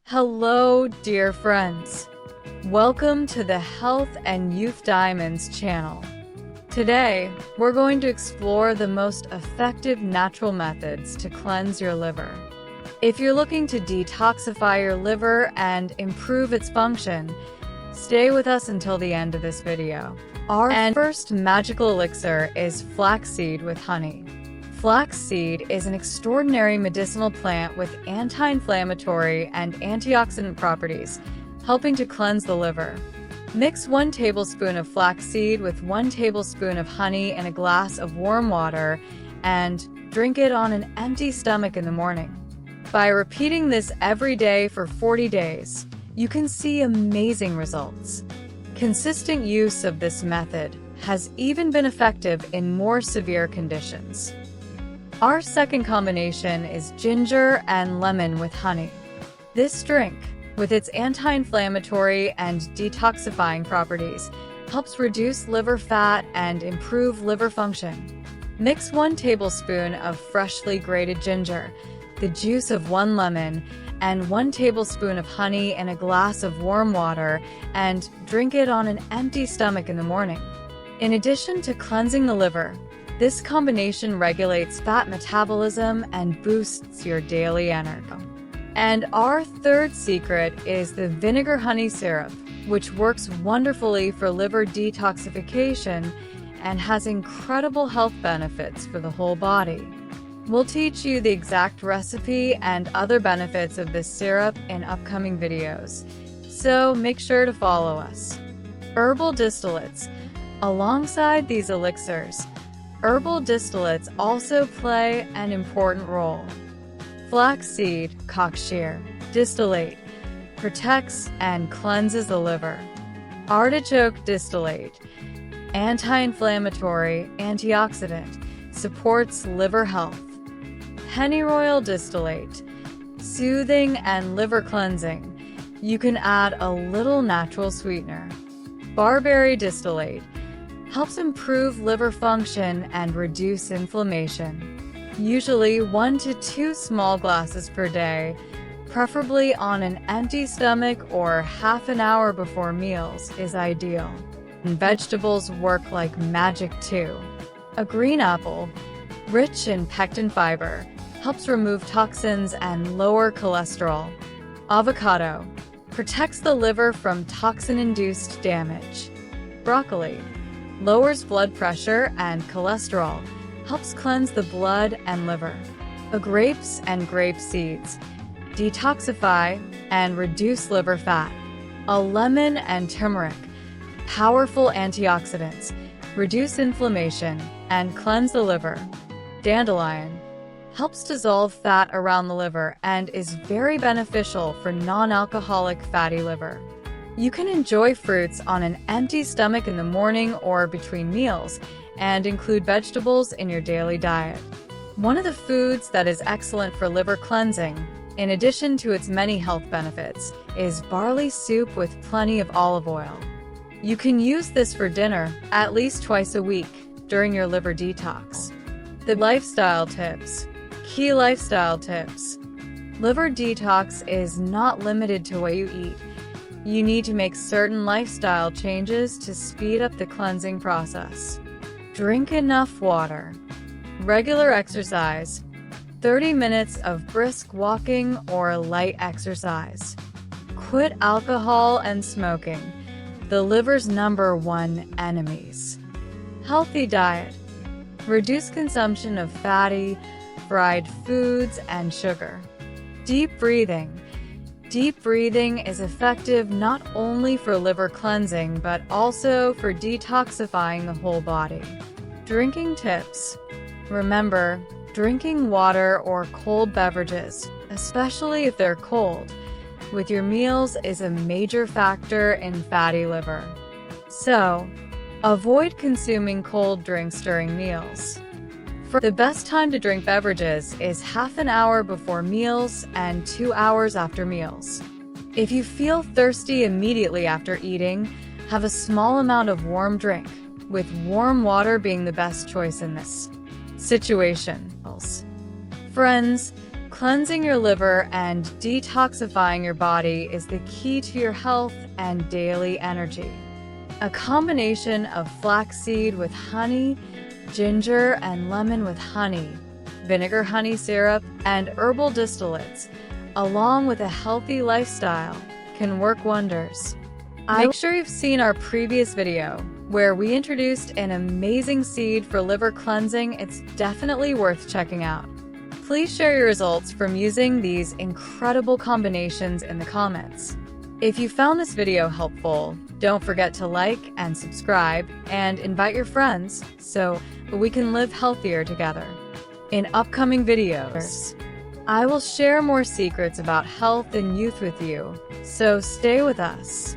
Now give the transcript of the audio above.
Hello, dear friends. Welcome to the Health and Youth Diamonds channel. Today, we're going to explore the most effective natural methods to cleanse your liver. If you're looking to detoxify your liver and improve its function, stay with us until the end of this video. Our first magical elixir is flaxseed with honey. Flaxseed is an extraordinary medicinal plant with anti-inflammatory and antioxidant properties, helping to cleanse the liver. Mix 1 tablespoon of flaxseed with 1 tablespoon of honey in a glass of warm water and drink it on an empty stomach in the morning. By repeating this every day for 40 days, you can see amazing results. Consistent use of this method has even been effective in more severe conditions. Our second combination is ginger and lemon with honey. This drink, with its anti-inflammatory and detoxifying properties, helps reduce liver fat and improve liver function. Mix 1 tablespoon of freshly grated ginger, the juice of 1 lemon, and 1 tablespoon of honey in a glass of warm water and drink it on an empty stomach in the morning. In addition to cleansing the liver, this combination regulates fat metabolism and boosts your daily energy. And our third secret is the vinegar honey syrup, which works wonderfully for liver detoxification and has incredible health benefits for the whole body. We'll teach you the exact recipe and other benefits of this syrup in upcoming videos, so make sure to follow us. Herbal distillates. Alongside these elixirs, herbal distillates also play an important role. Flaxseed cockshear distillate protects and cleanses the liver. Artichoke distillate, anti-inflammatory, antioxidant, supports liver health. Pennyroyal distillate, soothing and liver cleansing. You can add a little natural sweetener. Barberry distillate, helps improve liver function and reduce inflammation. Usually 1 to 2 small glasses per day, preferably on an empty stomach or half an hour before meals, is ideal. And vegetables work like magic too. A green apple, rich in pectin fiber, helps remove toxins and lower cholesterol. Avocado protects the liver from toxin-induced damage. Broccoli lowers blood pressure and cholesterol, helps cleanse the blood and liver. Grapes and grape seeds detoxify and reduce liver fat. A lemon and turmeric, powerful antioxidants, reduce inflammation and cleanse the liver. Dandelion helps dissolve fat around the liver and is very beneficial for non-alcoholic fatty liver. You can enjoy fruits on an empty stomach in the morning or between meals, and include vegetables in your daily diet. One of the foods that is excellent for liver cleansing, in addition to its many health benefits, is barley soup with plenty of olive oil. You can use this for dinner at least twice a week during your liver detox. The lifestyle tips. Key lifestyle tips. Liver detox is not limited to what you eat. You need to make certain lifestyle changes to speed up the cleansing process. Drink enough water. Regular exercise. 30 minutes of brisk walking or light exercise. Quit alcohol and smoking, the liver's #1 enemies. Healthy diet. Reduce consumption of fatty, fried foods and sugar. Deep breathing. Deep breathing is effective not only for liver cleansing but also for detoxifying the whole body. Drinking tips. Remember, drinking water or cold beverages, especially if they're cold, with your meals is a major factor in fatty liver. So, avoid consuming cold drinks during meals. The best time to drink beverages is half an hour before meals and 2 hours after meals. If you feel thirsty immediately after eating, have a small amount of warm drink, with warm water being the best choice in this situation. Friends, Cleansing your liver and detoxifying your body is the key to your health and daily energy. A combination of flaxseed with honey, ginger and lemon with honey, vinegar honey syrup, and herbal distillates, along with a healthy lifestyle, can work wonders. Make sure you've seen our previous video, where we introduced an amazing seed for liver cleansing. It's definitely worth checking out. Please share your results from using these incredible combinations in the comments. If you found this video helpful, don't forget to like and subscribe and invite your friends so we can live healthier together. In upcoming videos, I will share more secrets about health and youth with you, so stay with us.